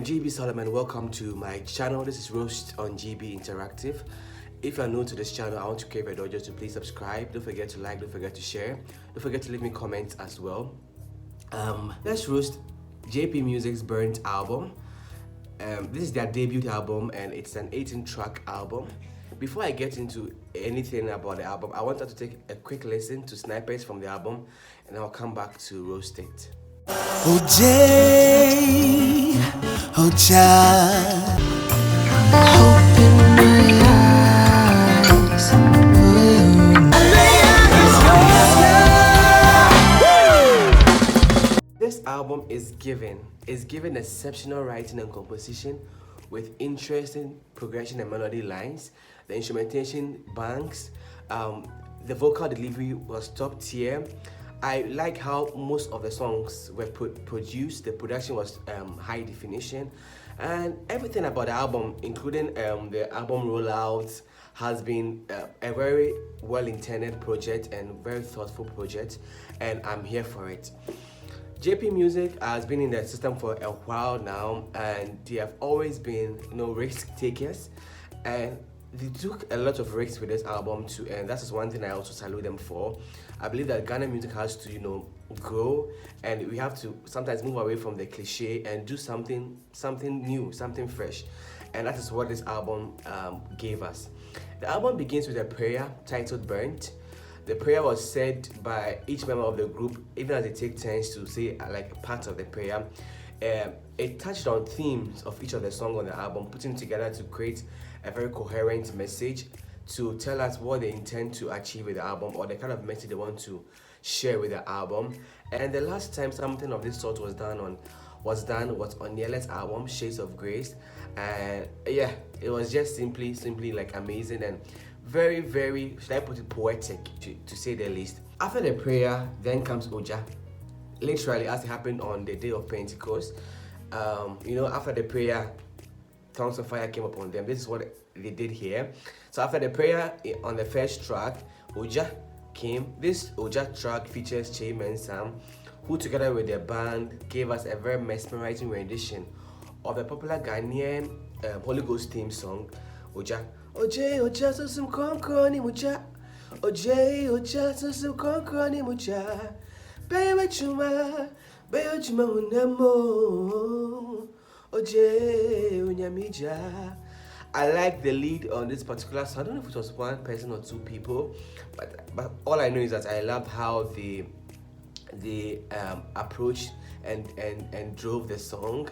am GB Solomon. Welcome to my channel. This is Roast on GB Interactive. If you are new to this channel, I want to crave Addo just to please subscribe. Don't forget to like, don't forget to share. Don't forget to leave me comments as well. Let's roast JP Music's Burnt album. This is their debut album and it's an 18-track album. Before I get into anything about the album, I wanted to take a quick listen to snippets from the album and I'll come back to roast it. This album is given exceptional writing and composition with interesting progression and melody lines. The instrumentation banks, the vocal delivery was top tier. I like how most of the songs were produced. The production was high definition, and everything about the album, including the album rollouts, has been a very well-intended project and very thoughtful project, and I'm here for it. JP Music has been in the system for a while now, and they have always been, risk takers, and they took a lot of risks with this album too, and that is one thing I also salute them for. I believe that Ghana music has to, grow, and we have to sometimes move away from the cliche and do something new, something fresh, and that is what this album gave us. The album begins with a prayer titled Burnt. The prayer was said by each member of the group, even as they take turns to say like a part of the prayer. It touched on themes of each of the songs on the album, putting together to create a very coherent message to tell us what they intend to achieve with the album or the kind of message they want to share with the album. And the last time something of this sort was done on Niele's album, Shades of Grace, and yeah, it was just simply like amazing and very, very, should I put it, poetic to say the least. After the prayer, then comes Oja. Literally, as it happened on the day of Pentecost, after the prayer, tongues of fire came upon them. This is what they did here. So after the prayer on the first track, Oja came. This Oja track features Chayman and Sam, who together with their band gave us a very mesmerizing rendition of the popular Ghanaian Holy Ghost theme song, Oja. Oje, Oja, so some concroni mucha. Oje, Oja, so some concroni mucha. Baby chuma unamo. Oje, unyamija. I like the lead on this particular song. I don't know if it was one person or two people, but all I know is that I loved how they approached and drove the song.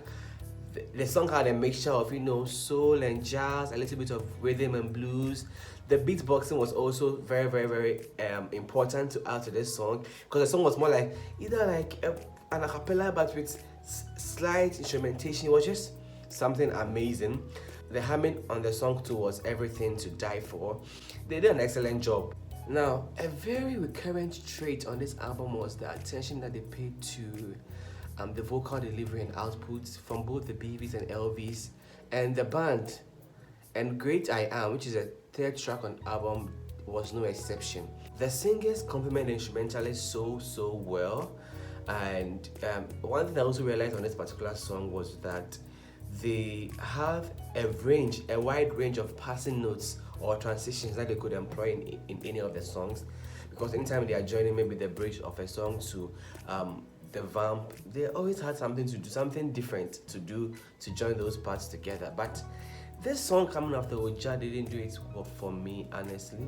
The song had a mixture of soul and jazz, a little bit of rhythm and blues. The beatboxing was also very, very, very important to add to this song, because the song was more like either like an a cappella but with slight instrumentation. It was just something amazing. The humming on the song too was everything to die for. They did an excellent job. Now, a very recurrent trait on this album was the attention that they paid to the vocal delivery and outputs from both the BVs and LVs, and the band. And Great I Am, which is a third track on the album, was no exception. The singers complement the instrumentalists so well, and one thing I also realized on this particular song was that they have a wide range of passing notes or transitions that they could employ in any of the songs, because anytime they are joining maybe the bridge of a song to the vamp, they always had something to do, something different to do to join those parts together. But this song coming after Oja didn't do it for me, honestly.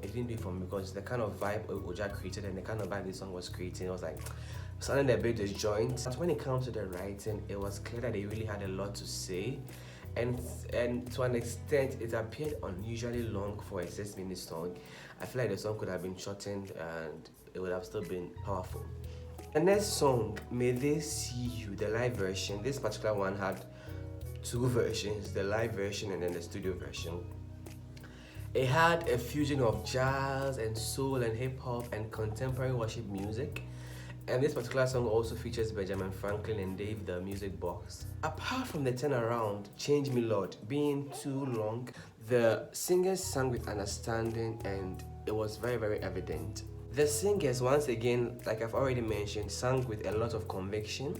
It didn't do it for me because the kind of vibe Oja created and the kind of vibe this song was creating, it was like sounding a bit disjoint. But when it comes to the writing, it was clear that they really had a lot to say, and to an extent it appeared unusually long for a 6-minute song. I feel like the song could have been shortened and it would have still been powerful. The next song, May They See You, the live version. This particular one had two versions, the live version and then the studio version. It had a fusion of jazz and soul and hip-hop and contemporary worship music. And this particular song also features Benjamin Franklin and Dave the Music Box. Apart from the turnaround, Change Me Lord, being too long, the singers sang with understanding and it was very, very evident. The singers, once again, like I've already mentioned, sang with a lot of conviction,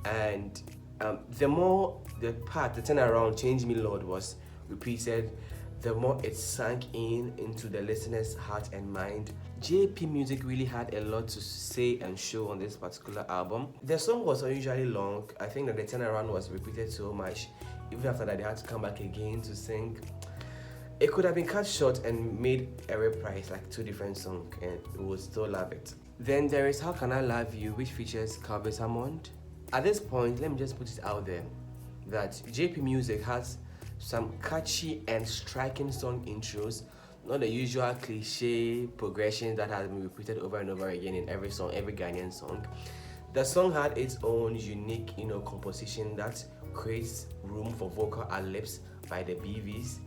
and The more the turnaround, change me Lord was repeated, the more it sank into the listener's heart and mind. JP Music really had a lot to say and show on this particular album. The song was unusually long. I think that the turnaround was repeated so much. Even after that, they had to come back again to sing. It could have been cut short and made a reprise, like two different songs, and we would still love it. Then there is How Can I Love You, which features Calvin Hammond. At this point, let me just put it out there that JP Music has some catchy and striking song intros, not the usual cliche progression that has been repeated over and over again in every song, every Ghanaian song. The song had its own unique, composition that creates room for vocal ad-libs by the BVs.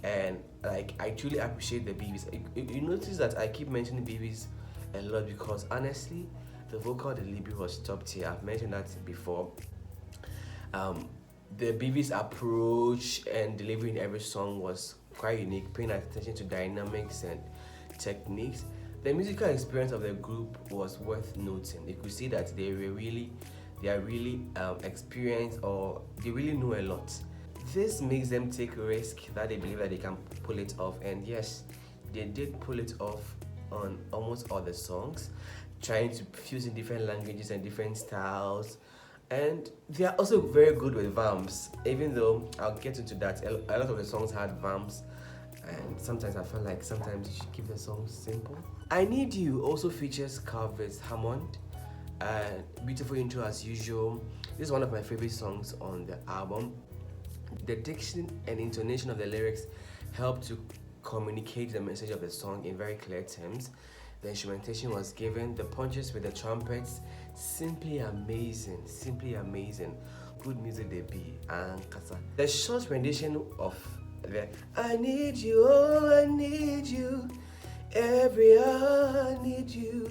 And like, I truly appreciate the BVs. You notice that I keep mentioning BVs a lot because honestly, the vocal delivery was top tier. I've mentioned that before. The BV's approach and delivery in every song was quite unique, paying attention to dynamics and techniques. The musical experience of the group was worth noting. You could see that they are really experienced, or they really know a lot. This makes them take a risk that they believe that they can pull it off, and yes, they did pull it off on almost all the songs, trying to fuse in different languages and different styles. And they are also very good with vamps, even though I'll get into that. A lot of the songs had vamps, and sometimes I feel like sometimes you should keep the songs simple. I Need You also features Calvin Hammond, and beautiful intro as usual. This is one of my favorite songs on the album. The diction and intonation of the lyrics help to communicate the message of the song in very clear terms. The instrumentation was given, the punches with the trumpets, simply amazing, simply amazing. Good music they be, and kasa. The short rendition of the I need you, oh I need you, every hour I need you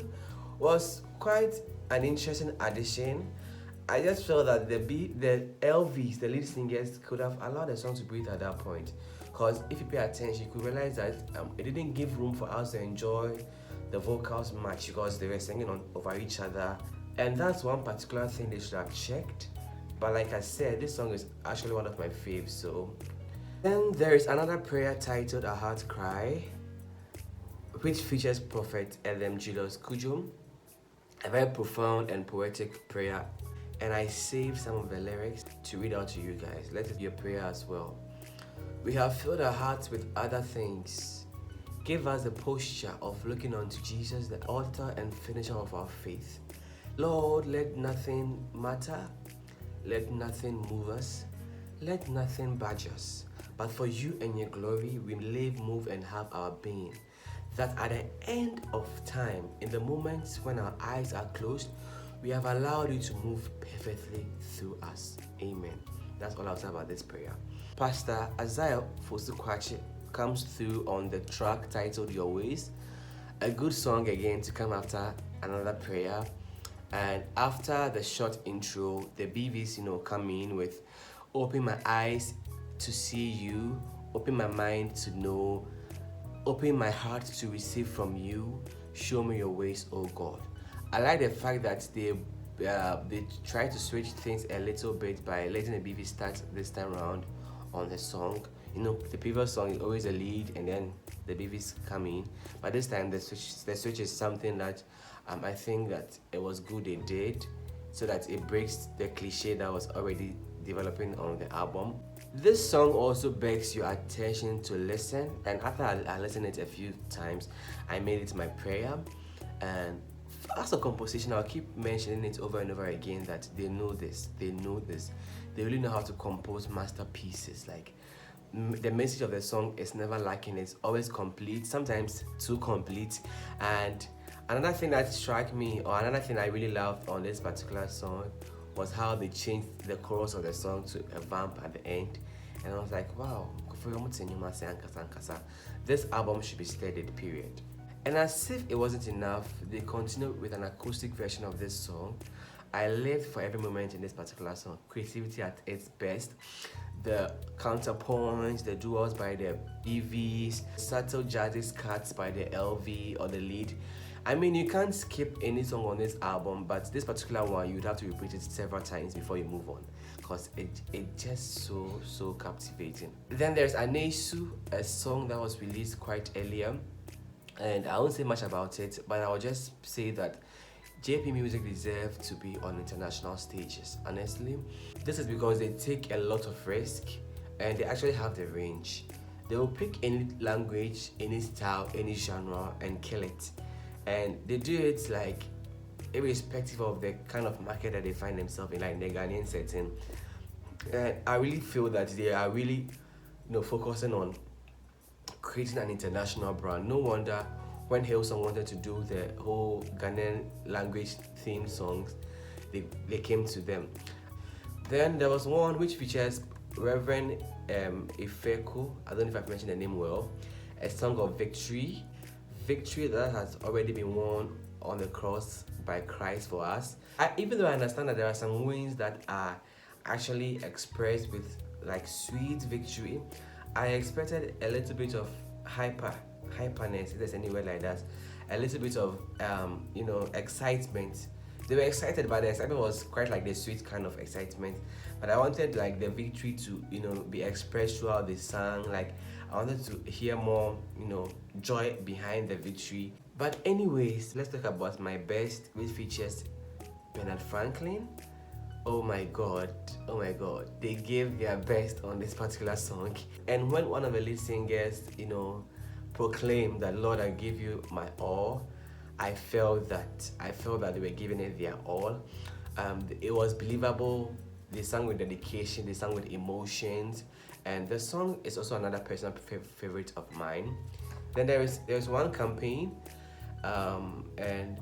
was quite an interesting addition. I just felt that the LVs, the lead singers, could have allowed the song to breathe at that point. Because if you pay attention, you could realize that it didn't give room for us to enjoy the vocals much because they were singing over each other. And that's one particular thing they should have checked. But like I said, this song is actually one of my faves. So then there is another prayer titled A Heart Cry, which features Prophet Edem Julius Kujum. A very profound and poetic prayer. And I saved some of the lyrics to read out to you guys. Let it be a prayer as well. We have filled our hearts with other things. Give us the posture of looking unto Jesus, the author and finisher of our faith. Lord, let nothing matter. Let nothing move us. Let nothing budge us. But for you and your glory, we live, move, and have our being. That at the end of time, in the moments when our eyes are closed, we have allowed you to move perfectly through us. Amen. That's all I'll say about this prayer. Pastor Isaiah Fosukwachi comes through on the track titled Your Ways. A good song again to come after another prayer. And after the short intro, the BVs, come in with open my eyes to see you, open my mind to know, open my heart to receive from you, show me your ways, oh God. I like the fact that they try to switch things a little bit by letting the BV start this time around on the song. The previous song is always a lead and then the BVs come in, but this time the switch is something that I think that it was good they did, so that it breaks the cliche that was already developing on the album. This song also begs your attention to listen, and after I listened it a few times, I made it my prayer. And as a composition, I'll keep mentioning it over and over again that they know this, they really know how to compose masterpieces. Like, the message of the song is never lacking, it's always complete, sometimes too complete. And another thing that struck me, or another thing I really loved on this particular song, was how they changed the chorus of the song to a vamp at the end. And I was like, wow, this album should be studied, period. And as if it wasn't enough, they continued with an acoustic version of this song. I lived for every moment in this particular song. Creativity at its best. The counterpoints, the duos by the EVs, subtle jazzy cuts by the LV or the lead. I mean, you can't skip any song on this album, but this particular one, you'd have to repeat it several times before you move on, because it just so captivating. Then there's Anesu, a song that was released quite earlier, and I won't say much about it, but I'll just say that JP Music deserve to be on international stages. Honestly, this is because they take a lot of risk and they actually have the range. They will pick any language, any style, any genre and kill it. And they do it like irrespective of the kind of market that they find themselves in, like the Ghanaian setting. And I really feel that they are really, focusing on creating an international brand. No wonder when Hillsong wanted to do the whole Ghanaian language theme songs, they came to them. Then there was one which features Reverend Ifeko, I don't know if I've mentioned the name well, a song of victory. Victory that has already been won on the cross by Christ for us. Even though I understand that there are some wins that are actually expressed with like sweet victory, I expected a little bit of hyperness, if there's any word like that, a little bit of excitement. They were excited, but the excitement was quite like the sweet kind of excitement. But I wanted like the victory to be expressed throughout the song. Like I wanted to hear more joy behind the victory. But anyways, let's talk about my best, which features Bernard Franklin. Oh my god, they gave their best on this particular song. And when one of the lead singers proclaimed that, Lord, I give you my all, I felt that they were giving it their all. It was believable. They sang with dedication, they sang with emotions, and the song is also another personal favorite of mine. Then there's one campaign, and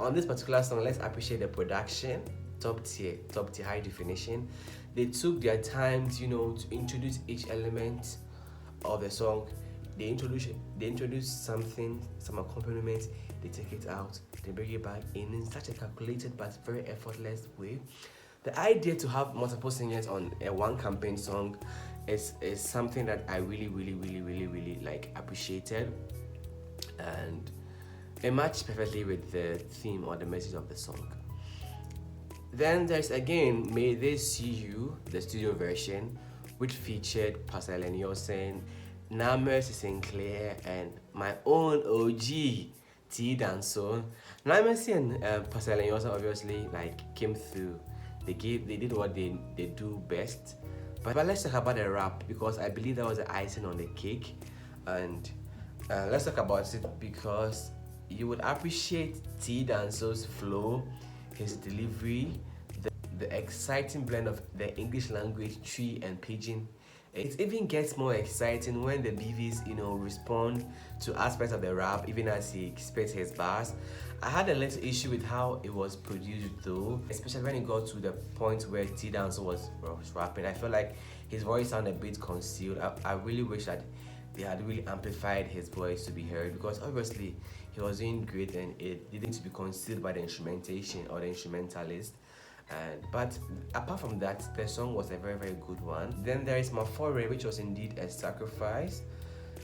on this particular song, let's appreciate the production. Top tier, high definition. They took their time to introduce each element of the song. They introduce something, some accompaniment, they take it out, they bring it back in such a calculated but very effortless way. The idea to have multiple singers on a one campaign song is something that I really like appreciated, and it matched perfectly with the theme or the message of the song. Then there's again May They See You, the studio version, which featured Pastor Leniosen, Namercy Sinclair, and my own OG T Danso. Namercy and Pastor Leniosen obviously came through. They did what they do best. But let's talk about the rap, because I believe that was the icing on the cake. And let's talk about it because you would appreciate T Danso's flow, his delivery, the exciting blend of the English language, Tree and Pidgin. It even gets more exciting when the BVs, respond to aspects of the rap, even as he spits his bars. I had a little issue with how it was produced though, especially when it got to the point where T Danso was rapping. I felt like his voice sounded a bit concealed. I really wish that they had really amplified his voice to be heard, because obviously he was doing great and it didn't need to be concealed by the instrumentation or the instrumentalist. But apart from that, the song was a very good one. Then there is Mafore, which was indeed a sacrifice,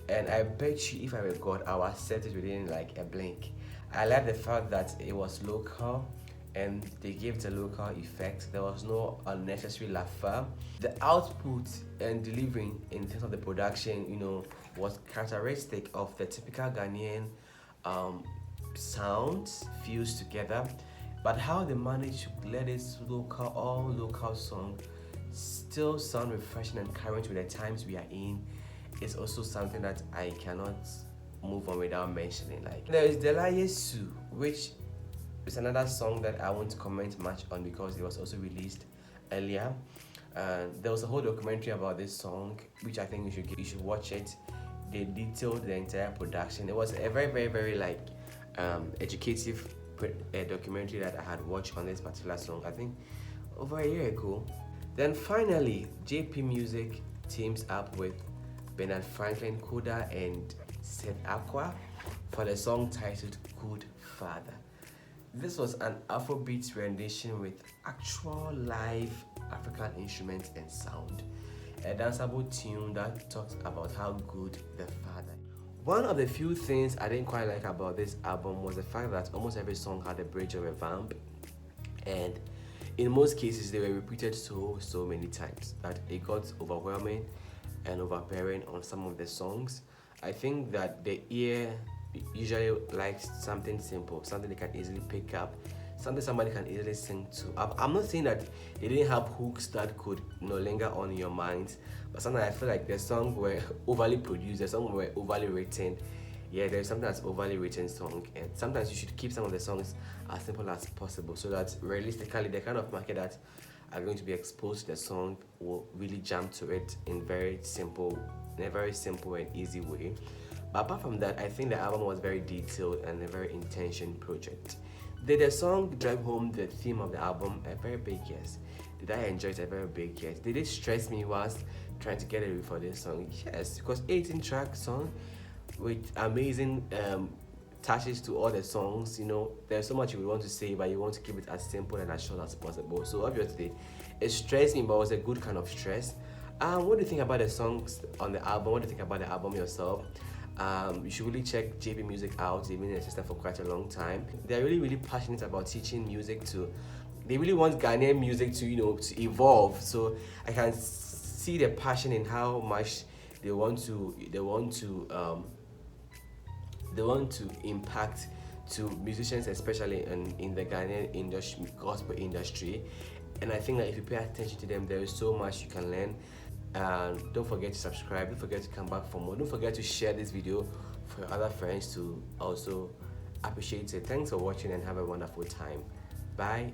and I bet you if I were God, I would accept it within a blink. I like the fact that it was local and they gave the local effect. There was no unnecessary laughter. The output and delivering in terms of the production, was characteristic of the typical Ghanaian sounds fused together. But how they managed to let this all local song still sound refreshing and current with the times we are in is also something that I cannot move on without mentioning. There is Delaye Su, which is another song that I won't comment much on because it was also released earlier. There was a whole documentary about this song, which I think you should watch it. They detailed the entire production. It was a very educative documentary that I had watched on this particular song, I think over a year ago. Then finally, JP Music teams up with Bernard Franklin, Koda, and Seth Aqua for the song titled Good Father. This was an Afrobeat rendition with actual live African instruments and sound. A danceable tune that talks about how good the father. One of the few things I didn't quite like about this album was the fact that almost every song had a bridge or a vamp, and in most cases they were repeated so many times that it got overwhelming and overbearing on some of the songs. I think that the ear usually likes something simple, something they can easily pick up, something somebody can easily sing to. I'm not saying that they didn't have hooks that could, linger on your minds, but sometimes I feel like the songs were overly produced, the songs were overly written. Yeah, there's something that's overly written song, and sometimes you should keep some of the songs as simple as possible so that realistically the kind of market that are going to be exposed to the song will really jump to it in a very simple and easy way. But apart from that, I think the album was very detailed and a very intention project. Did the song drive home the theme of the album? A very big yes. Did I enjoy it? A very big yes. Did it stress me whilst trying to get ready for this song? Yes, because 18-track song with amazing touches to all the songs. There's so much you would want to say, but you want to keep it as simple and as short as possible. So obviously, it stressed me, but it was a good kind of stress. What do you think about the songs on the album? What do you think about the album yourself? You should really check JP Music out. They've been in the system for quite a long time. They're really passionate about teaching music to. They really want Ghanaian music to evolve. So I can see the passion in how much they want to impact to musicians, especially in the Ghanaian industry, gospel industry. And I think that if you pay attention to them, there is so much you can learn. And don't forget to subscribe, don't forget to come back for more, don't forget to share this video for your other friends to also appreciate it. Thanks for watching and have a wonderful time. Bye.